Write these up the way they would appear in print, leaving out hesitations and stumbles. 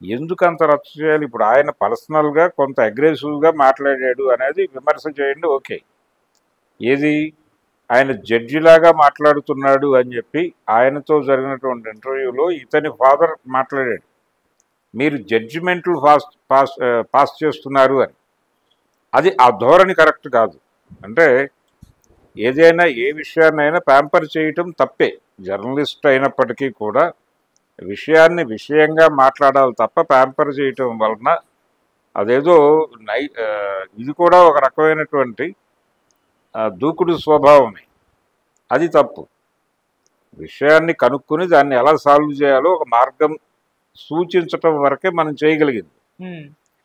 ఎందుకు అంత రచ్చ చేయాలి? ఇప్పుడు ఆయన పర్సనల్గా కొంత అగ్రెసివ్గా మాట్లాడాడు అనేది విమర్శ చేయండి, ఓకే. ఏది ఆయన జడ్జిలాగా మాట్లాడుతున్నాడు అని చెప్పి ఆయనతో జరిగినటువంటి ఇంటర్వ్యూలో ఇతని ఫాదర్ మాట్లాడాడు, మీరు జడ్జిమెంట్లు పాస్ చేస్తున్నారు అని. అది ఆ ధోరణి కరెక్ట్ కాదు. అంటే ఏదైనా ఏ విషయాన్నైనా ప్యాంపర్ చేయటం తప్పే. జర్నలిస్ట్ అయినప్పటికీ కూడా విషయాన్ని విషయంగా మాట్లాడాలి తప్ప ప్యాంపర్ చేయటం వలన అదేదో ఇది కూడా ఒక రకమైనటువంటి దూకుడు స్వభావమే. అది తప్పు. విషయాన్ని కనుక్కుని దాన్ని ఎలా సాల్వ్ చేయాలో ఒక మార్గం సూచించటం వరకే మనం చేయగలిగింది.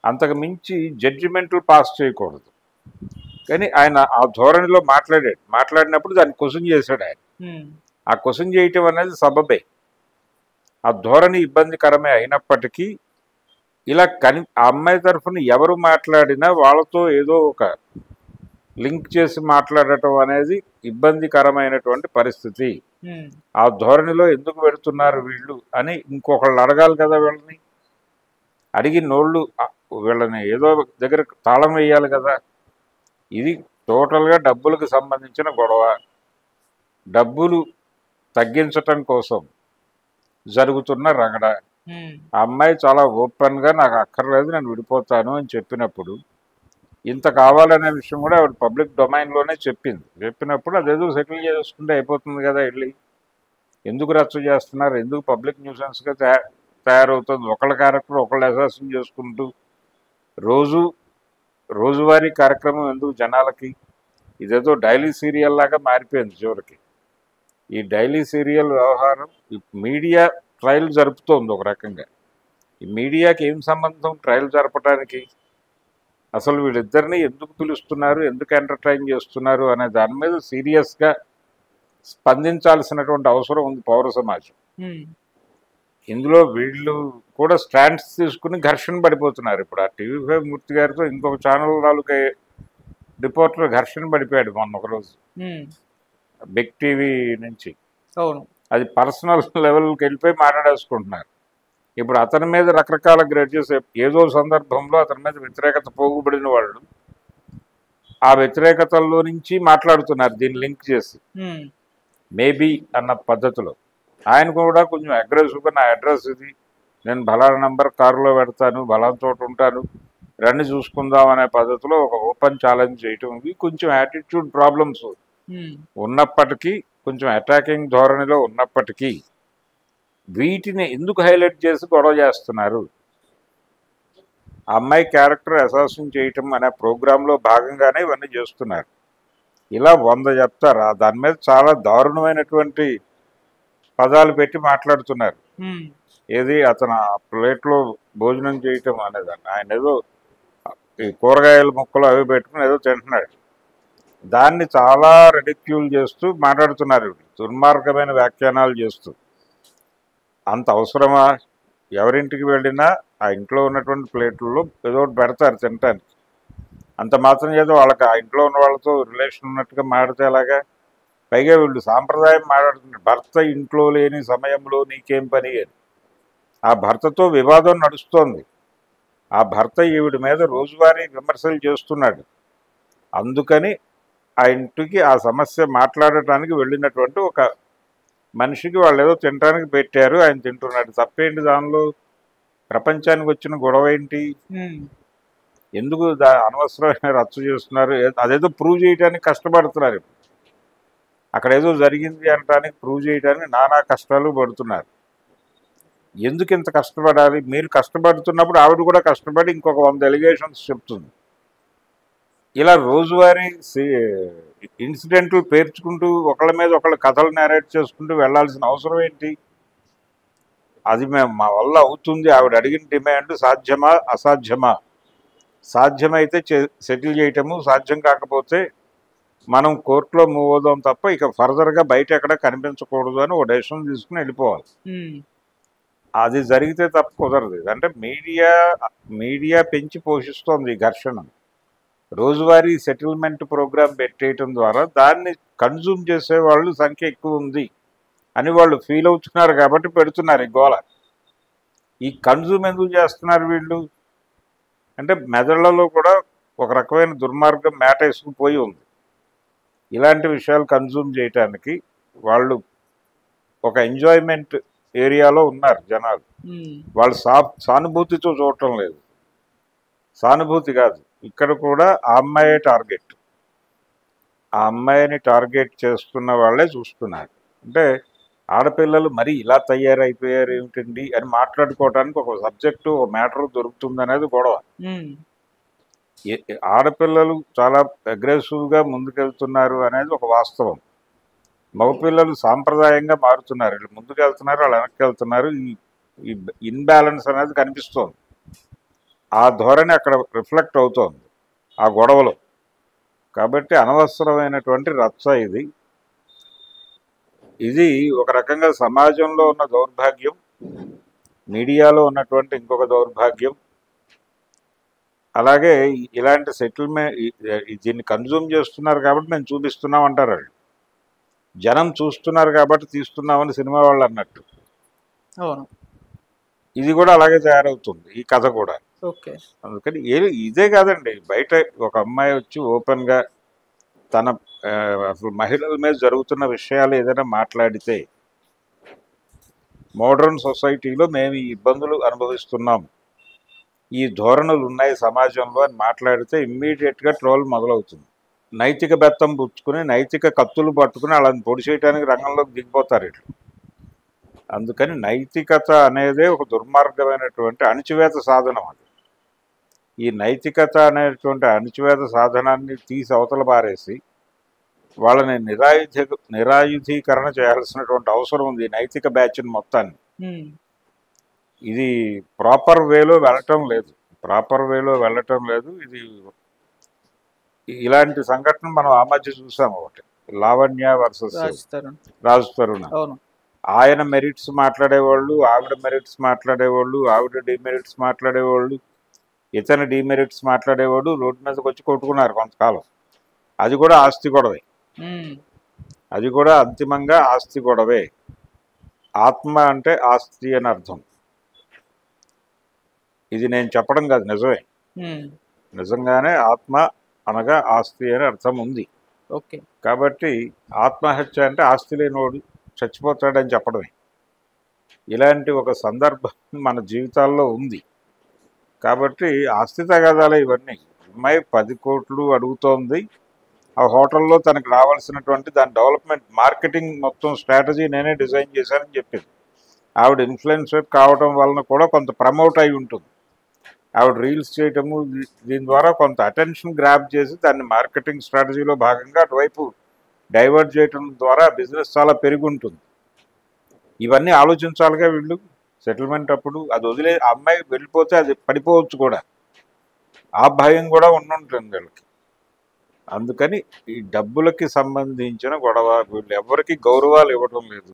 అంతకు మించి జడ్జిమెంట్లు పాస్ చేయకూడదు. కానీ ఆయన ఆ ధోరణిలో మాట్లాడినప్పుడు దాన్ని క్వశ్చన్ చేశాడు ఆయన. ఆ క్వశ్చన్ చేయటం అనేది సబబే. ఆ ధోరణి ఇబ్బందికరమే అయినప్పటికీ ఇలా ఆ అమ్మాయి తరఫున ఎవరు మాట్లాడినా వాళ్ళతో ఏదో ఒక లింక్ చేసి మాట్లాడటం అనేది ఇబ్బందికరమైనటువంటి పరిస్థితి. ఆ ధోరణిలో ఎందుకు పెడుతున్నారు వీళ్ళు అని ఇంకొకళ్ళు అడగాలి కదా. వీళ్ళని అడిగి నోళ్ళు వీళ్ళని ఏదో దగ్గర తాళం వేయాలి కదా. ఇది టోటల్గా డబ్బులకు సంబంధించిన గొడవ. డబ్బులు తగ్గించటం కోసం జరుగుతున్న రగడ. ఆ అమ్మాయి చాలా ఓపెన్గా నాకు అక్కర్లేదు, నేను విడిపోతాను అని చెప్పినప్పుడు, ఇంత కావాలనే విషయం కూడా ఆవిడ పబ్లిక్ డొమైన్లోనే చెప్పినప్పుడు అదేదో సెటిల్ చేసుకుంటే అయిపోతుంది కదా. వెళ్ళి ఎందుకు రచ్చ చేస్తున్నారు? ఎందుకు పబ్లిక్ న్యూసెన్స్గా తయారవుతుంది? ఒకళ్ళ క్యారెక్టర్ ఒకళ్ళు అసాసిన్ చేసుకుంటూ రోజువారీ కార్యక్రమం ఎందుకు జనాలకి? ఇదేదో డైలీ సీరియల్ లాగా మారిపోయింది చివరికి. ఈ డైలీ సీరియల్ వ్యవహారం మీడియా ట్రయల్ జరుపుతోంది ఒక రకంగా. ఈ మీడియాకి ఏం సంబంధం ట్రయల్ జరపడానికి? అసలు వీళ్ళిద్దరిని ఎందుకు పిలుస్తున్నారు, ఎందుకు ఎంటర్టైన్ చేస్తున్నారు అనే దాని మీద సీరియస్గా స్పందించాల్సినటువంటి అవసరం ఉంది పౌర సమాజం. ఇందులో వీళ్ళు కూడా స్టాండ్స్ తీసుకుని ఘర్షణ పడిపోతున్నారు. ఇప్పుడు ఆ TV5 మూర్తి గారితో ఇంకొక ఛానల్ తాలూకా రిపోర్టర్ ఘర్షణ పడిపోయాడు మొన్న ఒకరోజు బిగ్ టీవీ నుంచి. అది పర్సనల్ లెవెల్కి వెళ్ళిపోయి మాట్లాడేసుకుంటున్నారు. ఇప్పుడు అతని మీద రకరకాల గ్రేడ్జెస్, ఏదో సందర్భంలో అతని మీద వ్యతిరేకత పోగుబడిన వాళ్ళు ఆ వ్యతిరేకతల్లో నుంచి మాట్లాడుతున్నారు దీన్ని లింక్ చేసి మేబీ అన్న పద్ధతిలో. ఆయన కూడా కొంచెం అగ్రెసివ్గా నా అడ్రస్ ఇది, నేను బలానా నంబర్ కారులో పెడతాను, బలానా చోట ఉంటాను, రండి చూసుకుందాం అనే పద్ధతిలో ఒక ఓపెన్ ఛాలెంజ్ చేయటం. ఇవి కొంచెం యాటిట్యూడ్ ప్రాబ్లమ్స్ ఉన్నప్పటికీ, కొంచెం అటాకింగ్ ధోరణిలో ఉన్నప్పటికీ వీటిని ఎందుకు హైలైట్ చేసి గొడవ చేస్తున్నారు? అమ్మాయి క్యారెక్టర్ అసాసిన్ చేయటం అనే ప్రోగ్రాంలో భాగంగానే ఇవన్నీ చేస్తున్నారు. ఇలా 100 చెప్తారు. దాని మీద చాలా దారుణమైనటువంటి పదాలు పెట్టి మాట్లాడుతున్నారు. ఏది అతను ఆ ప్లేట్లో భోజనం చేయటం అనేదాన్ని, ఆయన ఏదో ఈ కూరగాయల ముక్కలు అవి పెట్టుకుని ఏదో తింటున్నాడు, దాన్ని చాలా రెడిక్యూల్ చేస్తూ మాట్లాడుతున్నారు. దుర్మార్గమైన వ్యాఖ్యానాలు చేస్తూ. అంత అవసరమా? ఎవరింటికి వెళ్ళినా ఆ ఇంట్లో ఉన్నటువంటి ప్లేట్లలో ఏదో ఒకటి పెడతారు తినటానికి. అంత మాత్రం చేత వాళ్ళకి ఆ ఇంట్లో ఉన్న వాళ్ళతో రిలేషన్ ఉన్నట్టుగా మాట్లాడితే అలాగా? పైగా వీళ్ళు సాంప్రదాయం మాట్లాడుతున్నారు, భర్త ఇంట్లో లేని సమయంలో నీకేం పని అని. ఆ భర్తతో వివాదం నడుస్తోంది. ఆ భర్త ఈవిడ మీద రోజువారీ విమర్శలు చేస్తున్నాడు. అందుకని ఆ ఇంటికి ఆ సమస్య మాట్లాడటానికి వెళ్ళినటువంటి ఒక మనిషికి వాళ్ళు ఏదో తినడానికి పెట్టారు, ఆయన తింటున్నాడు. తప్పేంటి దానిలో? ప్రపంచానికి వచ్చిన గొడవ ఏంటి? ఎందుకు అనవసరమైన రచ్చ చేస్తున్నారు? అదేదో ప్రూవ్ చేయడానికి కష్టపడుతున్నారు. అక్కడ ఏదో జరిగింది అనటానికి ప్రూవ్ చేయడానికి నానా కష్టాలు పడుతున్నారు. ఎందుకు ఇంత కష్టపడాలి? మీరు కష్టపడుతున్నప్పుడు ఆవిడ కూడా కష్టపడి ఇంకొక 100 ఎలిగేషన్స్ చెప్తుంది. ఇలా రోజువారీ ఇన్సిడెంట్లు పేర్చుకుంటూ ఒకళ్ళ మీద ఒకళ్ళ కథలు నేరేట్ చేసుకుంటూ వెళ్లాల్సిన అవసరం ఏంటి? అది మా వల్ల అవుతుంది, ఆవిడ అడిగిన డిమాండ్ సాధ్యమా అసాధ్యమా? సాధ్యమైతే సెటిల్ చేయటము, సాధ్యం కాకపోతే మనం కోర్టులో మూవ్ అవుదాం తప్ప ఇక ఫర్దర్గా బయట ఎక్కడ కనిపించకూడదు అని ఒక డెసిషన్ తీసుకుని వెళ్ళిపోవాలి. అది జరిగితే తప్ప కుదరదు. అంటే మీడియా పెంచి పోషిస్తోంది ఈ ఘర్షణను. రోజువారీ సెటిల్మెంట్ ప్రోగ్రాం పెట్టేయటం ద్వారా దాన్ని కన్జ్యూమ్ చేసే వాళ్ళు సంఖ్య ఎక్కువ ఉంది అని వాళ్ళు ఫీల్ అవుతున్నారు కాబట్టి పెడుతున్నారు ఈ గోల. ఈ కన్జ్యూమ్ ఎందుకు చేస్తున్నారు వీళ్ళు అంటే మెదళ్లలో కూడా ఒక రకమైన దుర్మార్గం మేట వేసుకుపోయి ఉంది. ఇలాంటి విషయాలు కన్జ్యూమ్ చేయటానికి వాళ్ళు ఒక ఎంజాయ్మెంట్ ఏరియాలో ఉన్నారు జనాలు. వాళ్ళు సానుభూతితో చూడటం లేదు. సానుభూతి కాదు, ఇక్కడ కూడా ఆ అమ్మాయే టార్గెట్. ఆ అమ్మాయిని టార్గెట్ చేస్తున్న వాళ్ళే చూస్తున్నారు. అంటే ఆడపిల్లలు మరి ఇలా తయారైపోయారు ఏమిటండి అని మాట్లాడుకోవడానికి ఒక సబ్జెక్టు, ఒక మ్యాటర్ దొరుకుతుంది అనేది గొడవ. ఆడపిల్లలు చాలా అగ్రెసివ్గా ముందుకెళ్తున్నారు అనేది ఒక వాస్తవం. మగపిల్లలు సాంప్రదాయంగా మారుతున్నారు. వీళ్ళు ముందుకు వెళ్తున్నారు, వాళ్ళు వెనక్కి వెళ్తున్నారు. ఈ ఇన్బ్యాలెన్స్ అనేది కనిపిస్తోంది. ఆ ధోరణి అక్కడ రిఫ్లెక్ట్ అవుతోంది ఆ గొడవలో. కాబట్టి అనవసరమైనటువంటి రచ్చ ఇది. ఇది ఒక రకంగా సమాజంలో ఉన్న దౌర్భాగ్యం, మీడియాలో ఉన్నటువంటి ఇంకొక దౌర్భాగ్యం. అలాగే ఇలాంటి సెటిల్మెంట్ దీన్ని కన్జ్యూమ్ చేస్తున్నారు కాబట్టి మేము చూపిస్తున్నాం అంటారు వాళ్ళు. జనం చూస్తున్నారు కాబట్టి తీస్తున్నామని సినిమా వాళ్ళు అన్నట్టు. ఇది కూడా అలాగే తయారవుతుంది ఈ కథ కూడా. అందుకని ఇదే కాదండి, బయట ఒక అమ్మాయి వచ్చి ఓపెన్గా తన అసలు మహిళల మీద జరుగుతున్న విషయాలు ఏదైనా మాట్లాడితే, మోడర్న్ సొసైటీలో మేము ఈ ఇబ్బందులు అనుభవిస్తున్నాం, ఈ ధోరణులు ఉన్నాయి సమాజంలో అని మాట్లాడితే ఇమ్మీడియట్గా ట్రోల్ మొదలవుతుంది. నైతిక బెత్తం పుచ్చుకుని, నైతిక కత్తులు పట్టుకుని వాళ్ళని పొడి చేయడానికి రంగంలోకి దిగిపోతారు ఇట్లు. అందుకని నైతికత అనేదే ఒక దుర్మార్గమైనటువంటి అణిచివేత సాధనం. అది ఈ నైతికత అనేటువంటి అణిచివేత సాధనాన్ని తీసి అవతల పారేసి వాళ్ళని నిరాయుధీకరణ చేయాల్సినటువంటి అవసరం ఉంది. నైతిక బ్యాచ్ని మొత్తాన్ని ఇది ప్రాపర్ వేలో వెళ్ళటం లేదు. ఇది ఇలాంటి సంఘటన మనం ఆ మధ్య చూసాం. ఒకటి లావణ్య వర్సెస్ రాజ్ తరుణ్. ఆయన మెరిట్స్ మాట్లాడేవాళ్ళు, ఆవిడ మెరిట్స్ మాట్లాడేవాళ్ళు, ఆవిడ డిమెరిట్స్ మాట్లాడేవాళ్ళు, ఇతని డిమెరిట్స్ మాట్లాడేవాడు. రోడ్డు మీదకి వచ్చి కొట్టుకున్నారు కొంతకాలం. అది కూడా ఆస్తి గొడవే. అది కూడా అంతిమంగా ఆస్తి గొడవే. ఆత్మ అంటే ఆస్తి అని అర్థం. ఇది నేను చెప్పడం కాదు, నిజమే. నిజంగానే ఆత్మ అనగా ఆస్తి అని అర్థం ఉంది. కాబట్టి ఆత్మహత్య అంటే ఆస్తి లేనివాడు చచ్చిపోతాడని చెప్పడమే. ఇలాంటి ఒక సందర్భం మన జీవితాల్లో ఉంది. కాబట్టి ఆస్తి తగాదాలే ఇవన్నీ. అమ్మాయి 10 కోట్లు అడుగుతోంది. ఆ హోటల్లో తనకు రావాల్సినటువంటి దాని డెవలప్మెంట్, మార్కెటింగ్ మొత్తం స్ట్రాటజీ నేనే డిజైన్ చేశానని చెప్పింది. ఆవిడ ఇన్ఫ్లుయెన్సర్ కావడం వలన కూడా కొంత ప్రమోట్ అయి ఉంటుంది. ఆవిడ రీల్స్ చేయటము, దీని ద్వారా కొంత అటెన్షన్ గ్రాప్ చేసి దాన్ని మార్కెటింగ్ స్ట్రాటజీలో భాగంగా అటువైపు డైవర్ట్ చేయటం ద్వారా బిజినెస్ చాలా పెరిగి ఉంటుంది. ఇవన్నీ ఆలోచించాలిగా వీళ్ళు సెటిల్మెంట్ అప్పుడు. అది వదిలే అమ్మాయి వెళ్ళిపోతే అది పడిపోవచ్చు కూడా, ఆ భయం కూడా ఉండుంటుంది వీళ్ళకి. అందుకని ఈ డబ్బులకి సంబంధించిన గొడవ. వీళ్ళు ఎవరికి గౌరవాలు ఇవ్వడం లేదు.